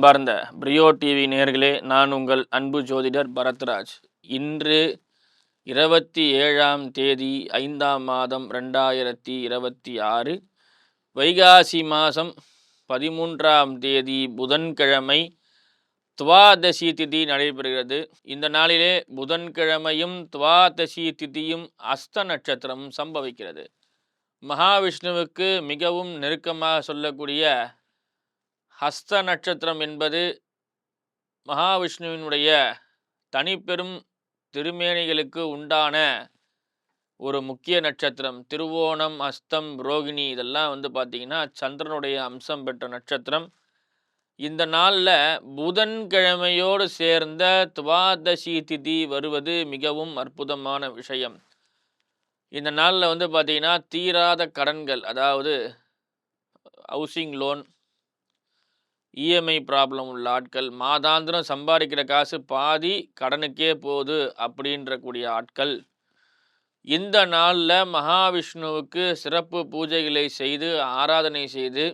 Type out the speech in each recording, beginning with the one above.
அன்பார்ந்த பிரியோ டிவி நேயர்களே, நான் உங்கள் அன்பு ஜோதிடர் பரத்ராஜ். இன்று 27ஆம் தேதி 5ஆம் மாதம் 2026 வைகாசி மாதம் 13ஆம் தேதி புதன்கிழமை துவாதசி திதி நடைபெறுகிறது. இந்த நாளிலே புதன்கிழமையும் துவாதசி திதியும் அஸ்த நட்சத்திரமும் சம்பவிக்கிறது. மகாவிஷ்ணுவுக்கு மிகவும் நெருக்கமாக சொல்லக்கூடிய ஹஸ்த நட்சத்திரம் என்பது மகாவிஷ்ணுவினுடைய தனிப்பெரும் திருமேனிகளுக்கு உண்டான ஒரு முக்கிய நட்சத்திரம். திருவோணம், அஸ்தம், ரோகிணி இதெல்லாம் பார்த்திங்கன்னா சந்திரனுடைய அம்சம் பெற்ற நட்சத்திரம். இந்த நாளில் புதன்கிழமையோடு சேர்ந்த துவாதசி திதி வருவது மிகவும் அற்புதமான விஷயம். இந்த நாளில் பார்த்திங்கன்னா தீராத கடன்கள், அதாவது ஹவுசிங் லோன், இஎம்ஐ ப்ராப்ளம் உள்ள ஆட்கள், மாதாந்திரம் சம்பாதிக்கிற காசு பாதி கடனுக்கே போகுது அப்படின்ற கூடிய ஆட்கள், இந்த நாளில் மகாவிஷ்ணுவுக்கு சிறப்பு பூஜைகளை செய்து ஆராதனை செய்து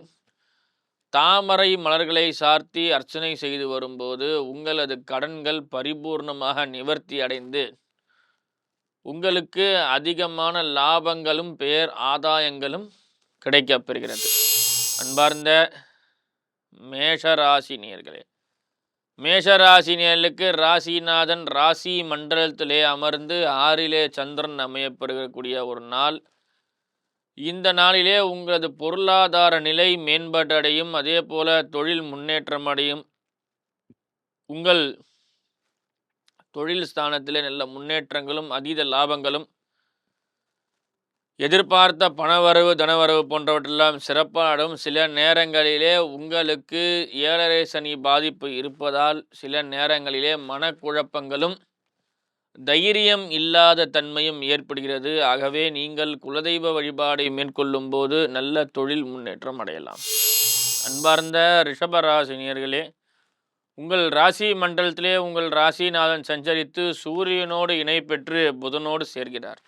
தாமரை மலர்களை சார்த்தி அர்ச்சனை செய்து வரும்போது உங்களது கடன்கள் பரிபூர்ணமாக நிவர்த்தி அடைந்து உங்களுக்கு அதிகமான லாபங்களும் பேர் ஆதாயங்களும் கிடைக்கப்பெறுகிறது. அன்பார்ந்த மேஷராசி நேயர்களே, மேஷராசி நேயர்களுக்கு ராசிநாதன் ராசி மண்டலத்திலே அமர்ந்து 6லே சந்திரன் அமையப்பெறக்கூடிய ஒரு நாள். இந்த நாளிலே உங்களது பொருளாதார நிலை மேம்பட்டடையும், அதே போல தொழில் முன்னேற்றம் அடையும். உங்கள் தொழில் ஸ்தானத்திலே நல்ல முன்னேற்றங்களும் அதீத லாபங்களும், எதிர்பார்த்த பணவரவு தனவரவு போன்றவற்றெல்லாம் சிறப்பாடும். சில நேரங்களிலே உங்களுக்கு 7.5 சனி பாதிப்பு இருப்பதால் சில நேரங்களிலே மனக்குழப்பங்களும் தைரியம் இல்லாத தன்மையும் ஏற்படுகிறது. ஆகவே நீங்கள் குலதெய்வ வழிபாடை மேற்கொள்ளும் போது நல்ல தொழில் முன்னேற்றம் அடையலாம். அன்பார்ந்த ரிஷபராசினியர்களே, உங்கள் ராசி மண்டலத்திலே உங்கள் ராசிநாதன் சஞ்சரித்து சூரியனோடு இணை பெற்று புதனோடு சேர்கிறார்.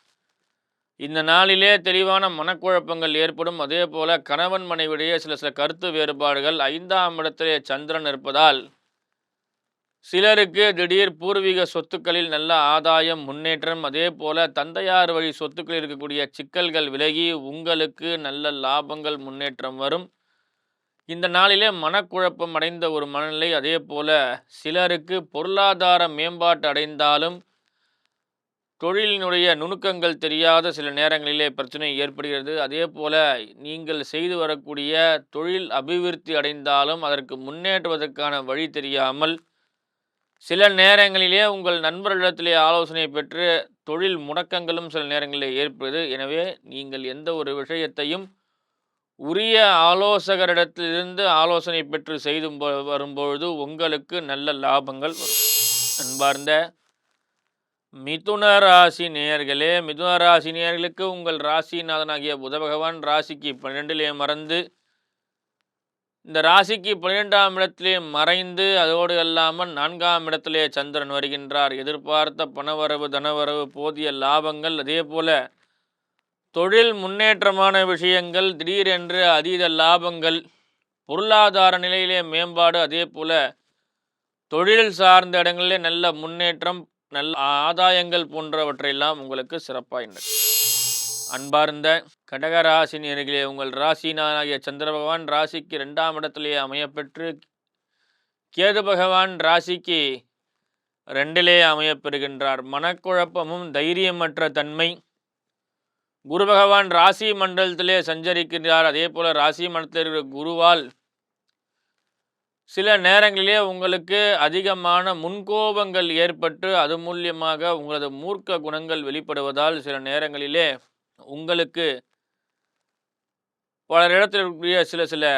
இந்த நாளிலே தெளிவான மனக்குழப்பங்கள் ஏற்படும். அதே போல கணவன் மனைவிடையே சில கருத்து வேறுபாடுகள். 5ஆம் இடத்திலே சந்திரன் இருப்பதால் சிலருக்கு திடீர் பூர்வீக சொத்துக்களில் நல்ல ஆதாயம், முன்னேற்றம். அதே போல தந்தையார் வழி சொத்துக்களில் இருக்கக்கூடிய சிக்கல்கள் விலகி உங்களுக்கு நல்ல லாபங்கள், முன்னேற்றம் வரும். இந்த நாளிலே மனக்குழப்பம் அடைந்த ஒரு மனநிலை. அதே போல சிலருக்கு பொருளாதார மேம்பாட்டு அடைந்தாலும் தொழிலினுடைய நுணுக்கங்கள் தெரியாத சில நேரங்களிலே பிரச்சனை ஏற்படுகிறது. அதே போல நீங்கள் செய்து வரக்கூடிய தொழில் அபிவிருத்தி அடைந்தாலும் அதற்கு முன்னேற்றுவதற்கான வழி தெரியாமல் சில நேரங்களிலே உங்கள் நண்பர்களிடத்திலே ஆலோசனை பெற்று தொழில் முடக்கங்களும் சில நேரங்களிலே ஏற்படுது. எனவே நீங்கள் எந்த ஒரு விஷயத்தையும் உரிய ஆலோசகரிடத்திலிருந்து ஆலோசனை பெற்று செய்து வரும்பொழுது உங்களுக்கு நல்ல லாபங்கள் வரும். அன்பார்ந்த மிதுன ராசி நேயர்களே, மிதுன ராசி நேயர்களுக்கு உங்கள் ராசிநாதனாகிய புத பகவான் ராசிக்கு 12லே மறந்து இந்த ராசிக்கு 12ஆம் இடத்திலே மறைந்து அதோடு இல்லாமல் 4ஆம் இடத்திலே சந்திரன் வருகின்றார். எதிர்பார்த்த பணவரவு தனவரவு, போதிய லாபங்கள், அதே போல தொழில் முன்னேற்றமான விஷயங்கள், திடீரென்று அதீத லாபங்கள், பொருளாதார நிலையிலே மேம்பாடு, அதே போல தொழில் சார்ந்த இடங்களிலே நல்ல முன்னேற்றம், நல்ல ஆதாயங்கள் போன்றவற்றையெல்லாம் உங்களுக்கு சிறப்பாக. அன்பார்ந்த கடகராசினியர்களே, உங்கள் ராசிநாதனாகிய சந்திர பகவான் ராசிக்கு 2ஆம் இடத்திலே அமையப்பெற்று கேது பகவான் ராசிக்கு 2லே அமையப்பெறுகின்றார். மனக்குழப்பமும் தைரியமற்ற தன்மை. குரு பகவான் ராசி மண்டலத்திலே சஞ்சரிக்கின்றார். அதே போல ராசி மண்டலத்தில் இருக்கிற குருவால் சில நேரங்களிலே உங்களுக்கு அதிகமான முன்கோபங்கள் ஏற்பட்டு அது மூலியமாக உங்களது மூர்க்க குணங்கள் வெளிப்படுவதால் சில நேரங்களிலே உங்களுக்கு பலரிடத்தில் இருக்கக்கூடிய சில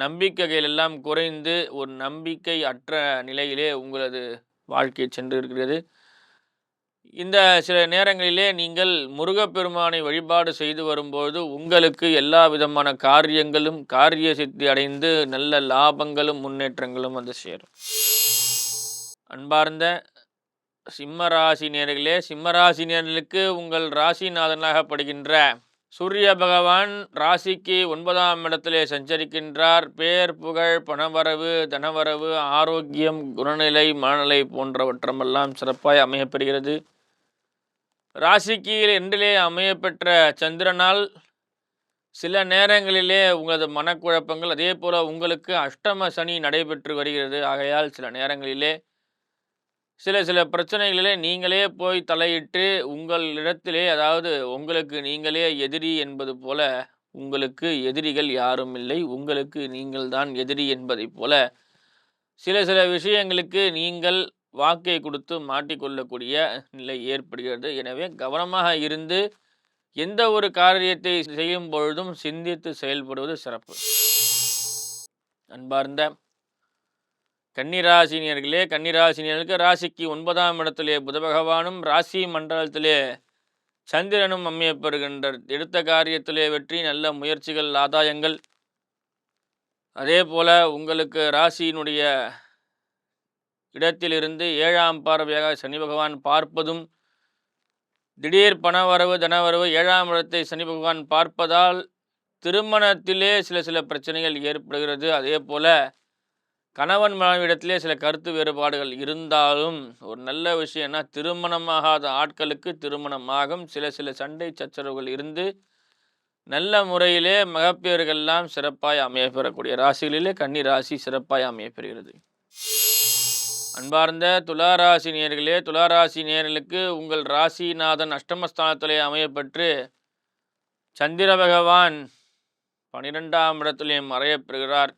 நம்பிக்கைகள் எல்லாம் குறைந்து ஒரு நம்பிக்கை அற்ற நிலையிலே உங்களது வாழ்க்கை சென்று இருக்கிறது. இந்த சில நேரங்களிலே நீங்கள் முருகப்பெருமானை வழிபாடு செய்து வரும்போது உங்களுக்கு எல்லா விதமான காரியங்களும் காரிய சித்தி அடைந்து நல்ல லாபங்களும் முன்னேற்றங்களும் சேரும். அன்பார்ந்த சிம்மராசி நேயர்களே, சிம்மராசி நேயர்களுக்கு உங்கள் ராசிநாதனாக படுகின்ற சூரிய பகவான் ராசிக்கு 9ஆம் இடத்திலே சஞ்சரிக்கின்றார். பேர், புகழ், பணவரவு, தனவரவு, ஆரோக்கியம், குணநிலை, மனநிலை போன்றவற்றமெல்லாம் சிறப்பாய் அமையப்பெறுகிறது. ராசிக்கு 2லே அமையப்பெற்ற சந்திரனால் சில நேரங்களிலே உங்களது மனக்குழப்பங்கள், அதே போல உங்களுக்கு அஷ்டம சனி நடைபெற்று வருகிறது. ஆகையால் சில நேரங்களிலே சில பிரச்சனைகளிலே நீங்களே போய் தலையிட்டு உங்களிடத்திலே, அதாவது உங்களுக்கு நீங்களே எதிரி என்பது போல, உங்களுக்கு எதிரிகள் யாரும் இல்லை, உங்களுக்கு நீங்கள் தான் எதிரி என்பதைப் போல சில விஷயங்களுக்கு நீங்கள் வாக்கை கொடுத்து மாட்டிக்கொள்ளக்கூடிய நிலை ஏற்படுகிறது. எனவே கவனமாக இருந்து எந்த ஒரு காரியத்தை செய்யும் பொழுதும் சிந்தித்து செயல்படுவது சிறப்பு. அன்பார்ந்த கன்னிராசினியர்களே, கன்னிராசினியர்களுக்கு ராசிக்கு 9ஆம் இடத்திலே புத பகவானும் ராசி மண்டலத்திலே சந்திரனும் அமையப்பெறுகின்றார். எடுத்த காரியத்திலே வெற்றி, நல்ல முயற்சிகள், ஆதாயங்கள். அதே போல உங்களுக்கு ராசியினுடைய இடத்திலிருந்து 7ஆம் பார்வையாக சனி பகவான் பார்ப்பதும், திடீர் பணவரவு, தனவரவு, 7ஆம் இடத்தை சனி பகவான் பார்ப்பதால் திருமணத்திலே சில பிரச்சனைகள் ஏற்படுகிறது. அதே போல கணவன் மனைவியிடத்திலே சில கருத்து வேறுபாடுகள் இருந்தாலும் ஒரு நல்ல விஷயம்னா, திருமணமாகாத ஆட்களுக்கு திருமணமாகும். சில சண்டை சச்சரவுகள் இருந்து நல்ல முறையிலே மகப்பேறுகள்லாம் சிறப்பாய் அமையப்பெறக்கூடிய ராசிகளிலே கன்னி ராசி சிறப்பாய் அமையப்பெறுகிறது. அன்பார்ந்த துளாராசி நேயர்களே, துளாராசி நேயர்களுக்கு உங்கள் ராசிநாதன் அஷ்டமஸ்தானத்திலே அமையப்பெற்று சந்திர பகவான் 12ஆம் இடத்திலே மறையப்பெறுகிறார்.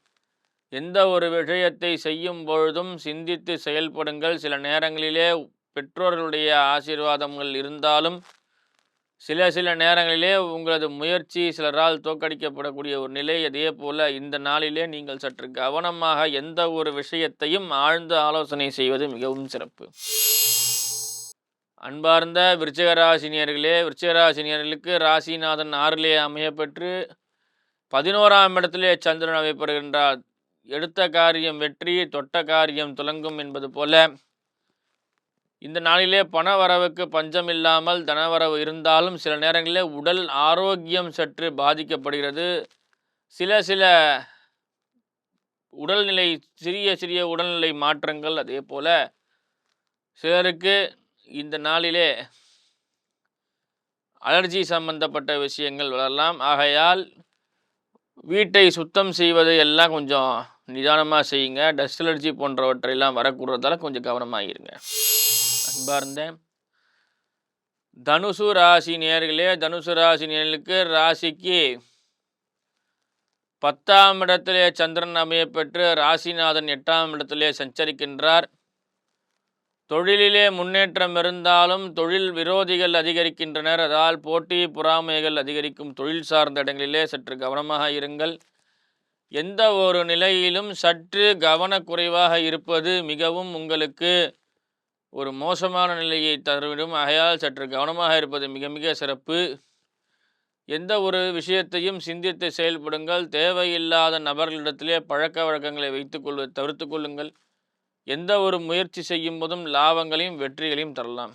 எந்த ஒரு விஷயத்தை செய்யும் பொழுதும் சிந்தித்து செயல்படுங்கள். சில நேரங்களிலே பெற்றோர்களுடைய ஆசீர்வாதங்கள் இருந்தாலும் சில நேரங்களிலே உங்களது முயற்சி சிலரால் தோற்கடிக்கப்படக்கூடிய ஒரு நிலை. அதே போல இந்த நாளிலே நீங்கள் சற்று கவனமாக எந்த ஒரு விஷயத்தையும் ஆழ்ந்து ஆலோசனை செய்வது மிகவும் சிறப்பு. அன்பார்ந்த விருச்சிகராசினியர்களே, விருச்சிகராசினியர்களுக்கு ராசிநாதன் 6லே அமையப்பெற்று 11ஆம் இடத்திலே சந்திரன் அமையப்படுகின்றார். எடுத்த காரியம் வெற்றி, தொட்ட காரியம் துலங்கும் என்பது போல இந்த நாளிலே பண வரவுக்கு பஞ்சம் இல்லாமல் தனவரவு இருந்தாலும் சில நேரங்களிலே உடல் ஆரோக்கியம் சற்று பாதிக்கப்படுகிறது. சில உடல்நிலை சிறிய உடல்நிலை மாற்றங்கள். அதே போல சிலருக்கு இந்த நாளிலே அலர்ஜி சம்பந்தப்பட்ட விஷயங்கள் வளரலாம். ஆகையால் வீட்டை சுத்தம் செய்வது எல்லாம் கொஞ்சம் நிதானமாக செய்யுங்க. டஸ்ட் அலர்ஜி போன்றவற்றையெல்லாம் வரக்கூடாதால கொஞ்சம் கவனமாக இருங்க. அன்பார்ந்த தனுசு ராசி நேயர்களே, தனுசு ராசி நேயர்களுக்கு ராசிக்கு 10ஆம் இடத்திலே சந்திரன் அமையப்பெற்று ராசிநாதன் 8ஆம் இடத்திலே சஞ்சரிக்கின்றார். தொழிலிலே முன்னேற்றம் இருந்தாலும் தொழில் விரோதிகள் அதிகரிக்கின்றனர். அதால் போட்டி பொறாமைகள் அதிகரிக்கும். தொழில் சார்ந்த இடங்களிலே சற்று கவனமாக இருங்கள். எந்த ஒரு நிலையிலும் சற்று கவனக்குறைவாக இருப்பது மிகவும் உங்களுக்கு ஒரு மோசமான நிலையை தருவிடும். ஆகையால் சற்று கவனமாக இருப்பது மிக சிறப்பு. எந்த ஒரு விஷயத்தையும் சிந்தித்து செயல்படுங்கள். தேவையில்லாத நபர்களிடத்திலே பழக்க வழக்கங்களை தவிர்த்து கொள்ளுங்கள். எந்த ஒரு முயற்சி செய்யும் போதும் லாபங்களையும் வெற்றிகளையும் தரலாம்.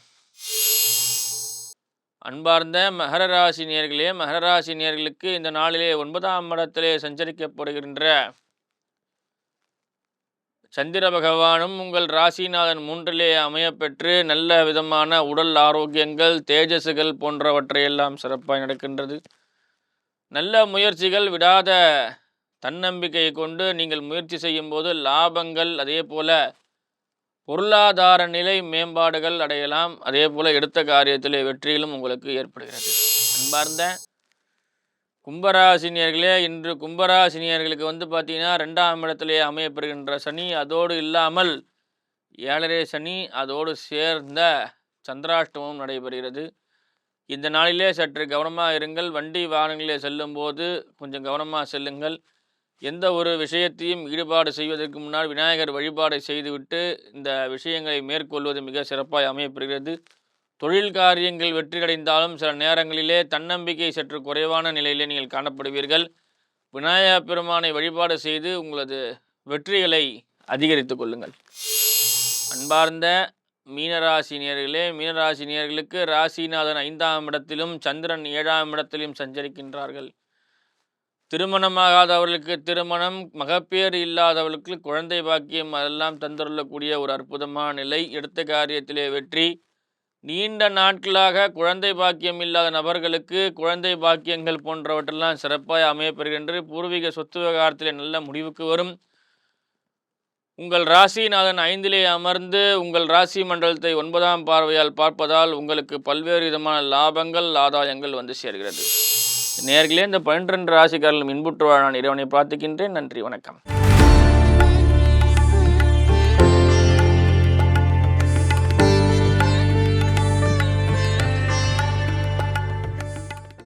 அன்பார்ந்த மகர ராசி நேயர்களே, மகர ராசி நேயர்களுக்கு இந்த நாளிலே 9ஆம் இடத்திலே சஞ்சரிக்கப்படுகின்ற சந்திர பகவானும் உங்கள் ராசிநாதன் 3லே அமையப்பெற்று நல்ல விதமான உடல் ஆரோக்கியங்கள், தேஜஸுகள் போன்றவற்றையெல்லாம் சிறப்பாக நடக்கின்றது. நல்ல முயற்சிகள், விடாத தன்னம்பிக்கையை கொண்டு நீங்கள் முயற்சி செய்யும் போது லாபங்கள், அதே போல பொருளாதார நிலை மேம்பாடுகள் அடையலாம். அதே போல எடுத்த காரியத்திலே வெற்றியிலும் உங்களுக்கு ஏற்படுகிறது. அன்பார்ந்த கும்பராசினியர்களே, இன்று கும்பராசினியர்களுக்கு பார்த்தீங்கன்னா 2ஆம் இடத்திலே அமையப்படுகின்ற சனி, அதோடு இல்லாமல் 7.5 சனி, அதோடு சேர்ந்த சந்திராஷ்டமம் நடைபெறுகிறது. இந்த நாளிலே சற்று கவனமாக இருங்கள். வண்டி வாகனங்களிலே செல்லும்போது கொஞ்சம் கவனமாக செல்லுங்கள். எந்த ஒரு விஷயத்தையும் ஈடுபாடு செய்வதற்கு முன்னால் விநாயகர் வழிபாடை செய்துவிட்டு இந்த விஷயங்களை மேற்கொள்வது மிக சிறப்பாக அமையப்படுகிறது. தொழில் காரியங்கள் வெற்றியடைந்தாலும் சில நேரங்களிலே தன்னம்பிக்கை சற்று குறைவான நிலையிலே நீங்கள் காணப்படுவீர்கள். விநாயகப் பெருமானை வழிபாடு செய்து உங்களது வெற்றிகளை அதிகரித்து கொள்ளுங்கள். அன்பார்ந்த மீனராசி நேயர்களே, மீனராசி நேயர்களுக்கு ராசிநாதன் 5ஆம் இடத்திலும் சந்திரன் 7ஆம் இடத்திலும் சஞ்சரிக்கின்றார்கள். திருமணமாகாதவர்களுக்கு திருமணம், மகப்பேறு இல்லாதவர்களுக்கு குழந்தை பாக்கியம் அதெல்லாம் தந்துள்ளக்கூடிய ஒரு அற்புதமான நிலை. எடுத்த காரியத்திலே வெற்றி. நீண்ட நாட்களாக குழந்தை பாக்கியம் இல்லாத நபர்களுக்கு குழந்தை பாக்கியங்கள் போன்றவற்றெல்லாம் சிறப்பாக அமையப்பெறுகின்ற. பூர்வீக சொத்து விவகாரத்திலே நல்ல முடிவுக்கு வரும். உங்கள் ராசிநாதன் 5லே அமர்ந்து உங்கள் ராசி மண்டலத்தை 9ஆம் பார்வையால் பார்ப்பதால் உங்களுக்கு பல்வேறு விதமான லாபங்கள், ஆதாயங்கள் வந்து சேர்கிறது. நேயர்களே, இந்த 12 ராசிக்காரர்களும் இன்புற்று வாழ நான் இறைவனை பிரார்த்திக்கின்றேன். நன்றி, வணக்கம்.